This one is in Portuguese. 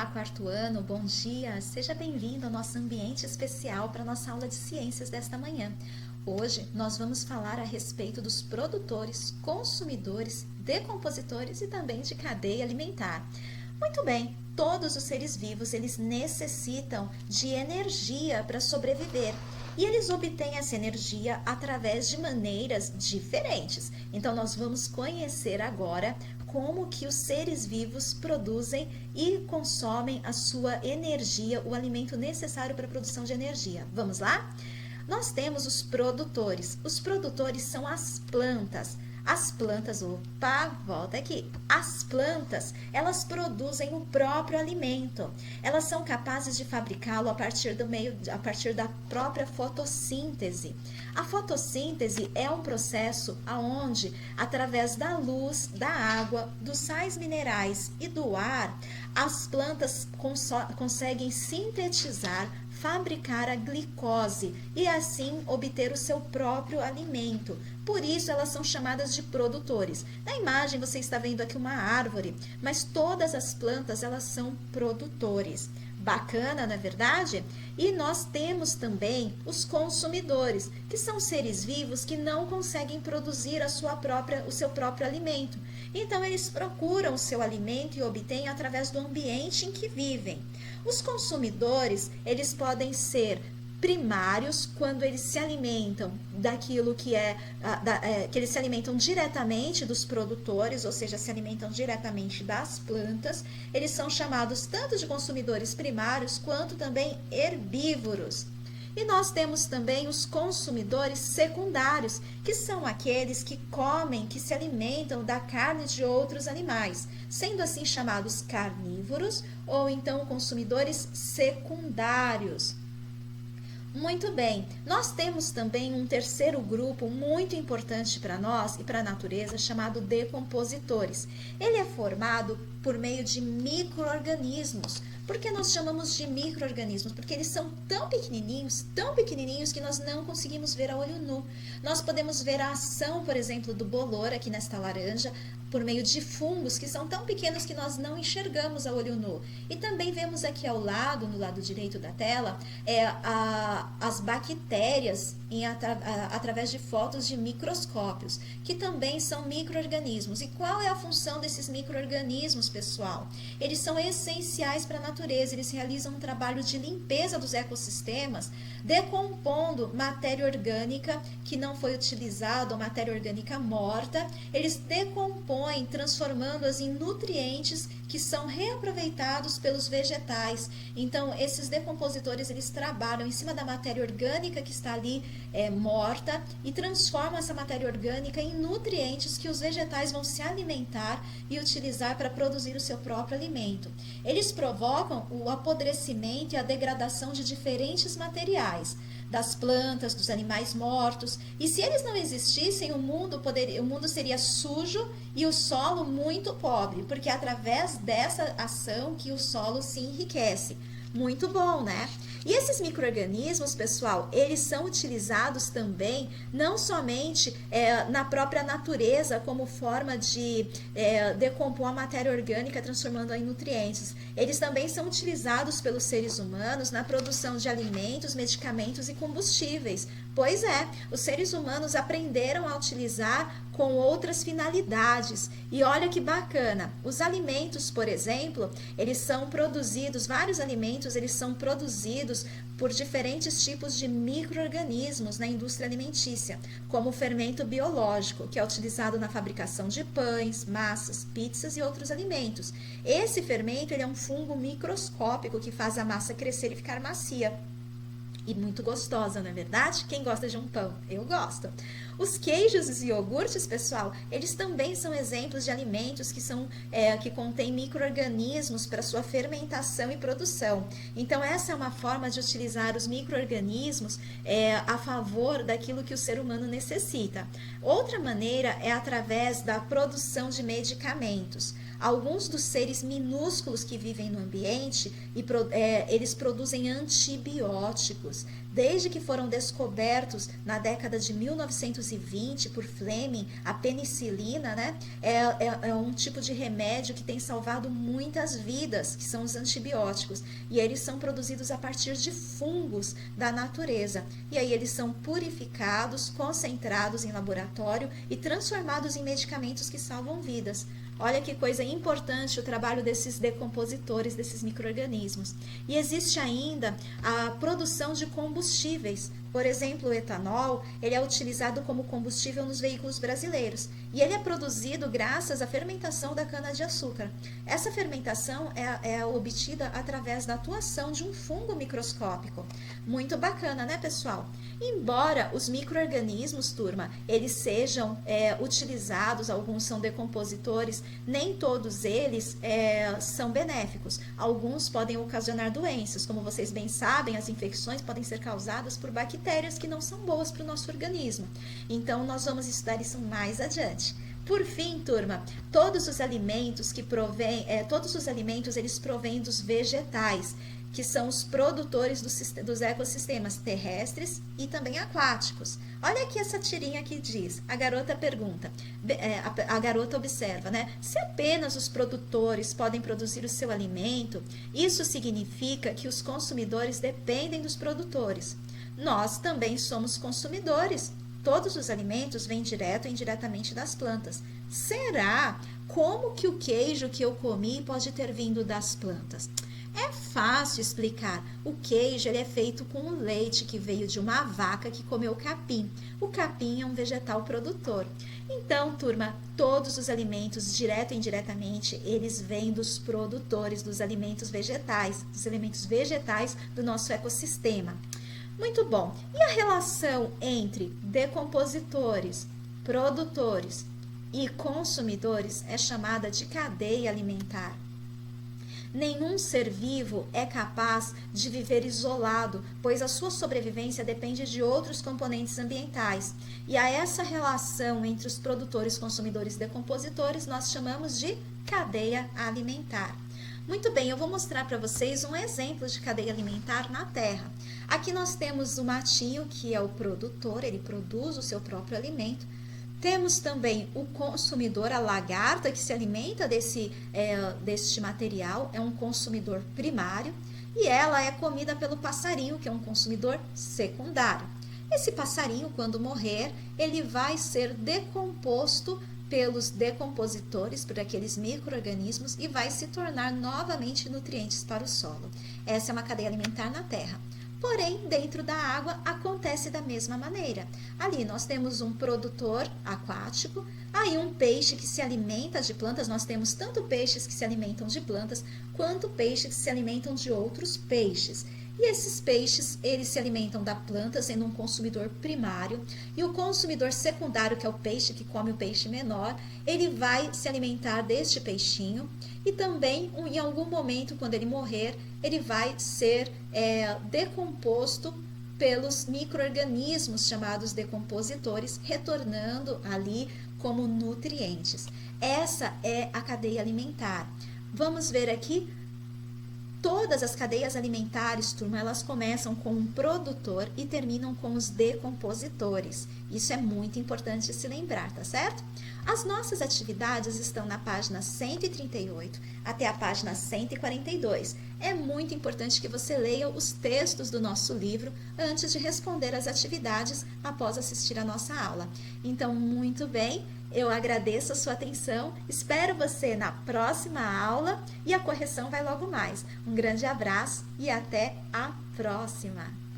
quarto ano, bom dia! Seja bem-vindo ao nosso ambiente especial para a nossa aula de ciências desta manhã. Hoje nós vamos falar a respeito dos produtores, consumidores, decompositores e também de cadeia alimentar. Muito bem, todos os seres vivos eles necessitam de energia para sobreviver. E eles obtêm essa energia através de maneiras diferentes. Então nós vamos conhecer agora como que os seres vivos produzem e consomem a sua energia, o alimento necessário para a produção de energia. Vamos lá? Nós temos os produtores. Os produtores são as plantas. As plantas, opa, volta aqui. As plantas, elas produzem o próprio alimento. Elas são capazes de fabricá-lo a partir da própria fotossíntese. A fotossíntese é um processo onde, através da luz, da água, dos sais minerais e do ar, as plantas conseguem sintetizar, fabricar a glicose e assim obter o seu próprio alimento. Por isso elas são chamadas de produtores. Na imagem você está vendo aqui uma árvore, mas todas as plantas elas são produtores. Bacana, não é verdade? E nós temos também os consumidores, que são seres vivos que não conseguem produzir o seu próprio alimento. Então eles procuram o seu alimento e obtêm através do ambiente em que vivem. Os consumidores, eles podem ser primários, quando eles se alimentam daquilo que que eles se alimentam diretamente dos produtores, ou seja, se alimentam diretamente das plantas. Eles são chamados tanto de consumidores primários quanto também herbívoros. E nós temos também os consumidores secundários, que são aqueles que comem, que se alimentam da carne de outros animais, sendo assim chamados carnívoros ou então consumidores secundários. Muito bem, nós temos também um terceiro grupo muito importante para nós e para a natureza, chamado decompositores. Ele é formado por meio de micro-organismos. Por que nós chamamos de micro-organismos? Porque eles são tão pequenininhos que nós não conseguimos ver a olho nu. Nós podemos ver a ação, por exemplo, do bolor aqui nesta laranja, por meio de fungos que são tão pequenos que nós não enxergamos a olho nu. E também vemos aqui ao lado, no lado direito da tela, as bactérias através de fotos de microscópios, que também são micro-organismos. E qual é a função desses micro-organismos, pessoal? Eles são essenciais para a natureza, eles realizam um trabalho de limpeza dos ecossistemas, decompondo matéria orgânica que não foi utilizada, ou matéria orgânica morta. Eles decompõem, transformando-as em nutrientes que são reaproveitados pelos vegetais. Então, esses decompositores, eles trabalham em cima da matéria orgânica que está ali morta e transformam essa matéria orgânica em nutrientes que os vegetais vão se alimentar e utilizar para produzir o seu próprio alimento. Eles provocam o apodrecimento e a degradação de diferentes materiais, das plantas, dos animais mortos. E se eles não existissem, o mundo seria sujo e o solo muito pobre, porque é através dessa ação que o solo se enriquece. Muito bom, né? E esses micro-organismos, pessoal, eles são utilizados também, não somente na própria natureza, como forma de decompor a matéria orgânica, transformando-a em nutrientes. Eles também são utilizados pelos seres humanos na produção de alimentos, medicamentos e combustíveis. Pois é, os seres humanos aprenderam a utilizar com outras finalidades. E olha que bacana, os alimentos, por exemplo, eles são produzidos, vários alimentos, eles são produzidos por diferentes tipos de micro-organismos na indústria alimentícia, como o fermento biológico, que é utilizado na fabricação de pães, massas, pizzas e outros alimentos. Esse fermento ele é um fungo microscópico que faz a massa crescer e ficar macia. E muito gostosa, não é verdade? Quem gosta de um pão? Eu gosto. Os queijos e iogurtes, pessoal, eles também são exemplos de alimentos que contêm micro-organismos para sua fermentação e produção. Então, essa é uma forma de utilizar os micro-organismos a favor daquilo que o ser humano necessita. Outra maneira é através da produção de medicamentos. Alguns dos seres minúsculos que vivem no ambiente, eles produzem antibióticos. Desde que foram descobertos na década de 1920 por Fleming, a penicilina, né, é um tipo de remédio que tem salvado muitas vidas, que são os antibióticos. E eles são produzidos a partir de fungos da natureza. E aí eles são purificados, concentrados em laboratório e transformados em medicamentos que salvam vidas. Olha que coisa importante o trabalho desses decompositores, desses micro-organismos. E existe ainda a produção de combustíveis. Por exemplo, o etanol, ele é utilizado como combustível nos veículos brasileiros. E ele é produzido graças à fermentação da cana-de-açúcar. Essa fermentação é obtida através da atuação de um fungo microscópico. Muito bacana, né, pessoal? Embora os micro-organismos, turma, eles sejam utilizados, alguns são decompositores, nem todos eles são benéficos. Alguns podem ocasionar doenças. Como vocês bem sabem, as infecções podem ser causadas por bactérias que não são boas para o nosso organismo. Então, nós vamos estudar isso mais adiante. Por fim, turma, todos os alimentos eles provêm dos vegetais, que são os produtores dos ecossistemas terrestres e também aquáticos. Olha aqui essa tirinha que diz, a garota pergunta, a garota observa, né? Se apenas os produtores podem produzir o seu alimento, isso significa que os consumidores dependem dos produtores. Nós também somos consumidores. Todos os alimentos vêm direto ou indiretamente das plantas. Será? Como que o queijo que eu comi pode ter vindo das plantas? É fácil explicar. O queijo ele é feito com o leite que veio de uma vaca que comeu capim. O capim é um vegetal produtor. Então, turma, todos os alimentos, direto e indiretamente, eles vêm dos produtores, dos alimentos vegetais do nosso ecossistema. Muito bom. E a relação entre decompositores, produtores e consumidores é chamada de cadeia alimentar. Nenhum ser vivo é capaz de viver isolado, pois a sua sobrevivência depende de outros componentes ambientais. E a essa relação entre os produtores, consumidores e decompositores nós chamamos de cadeia alimentar. Muito bem, eu vou mostrar para vocês um exemplo de cadeia alimentar na Terra. Aqui nós temos o matinho, que é o produtor, ele produz o seu próprio alimento. Temos também o consumidor, a lagarta, que se alimenta deste material, é um consumidor primário. E ela é comida pelo passarinho, que é um consumidor secundário. Esse passarinho, quando morrer, ele vai ser decomposto pelos decompositores, por aqueles micro-organismos, e vai se tornar novamente nutrientes para o solo. Essa é uma cadeia alimentar na Terra. Porém, dentro da água acontece da mesma maneira. Ali nós temos um produtor aquático, aí um peixe que se alimenta de plantas. Nós temos tanto peixes que se alimentam de plantas, quanto peixes que se alimentam de outros peixes. E esses peixes, eles se alimentam da planta, sendo um consumidor primário. E o consumidor secundário, que é o peixe que come o peixe menor, ele vai se alimentar deste peixinho. E também, em algum momento, quando ele morrer, ele vai ser decomposto pelos micro-organismos chamados decompositores, retornando ali como nutrientes. Essa é a cadeia alimentar. Vamos ver aqui. Todas as cadeias alimentares, turma, elas começam com um produtor e terminam com os decompositores. Isso é muito importante se lembrar, tá certo? As nossas atividades estão na página 138 até a página 142. É muito importante que você leia os textos do nosso livro antes de responder as atividades após assistir a nossa aula. Então, muito bem. Eu agradeço a sua atenção, espero você na próxima aula e a correção vai logo mais. Um grande abraço e até a próxima!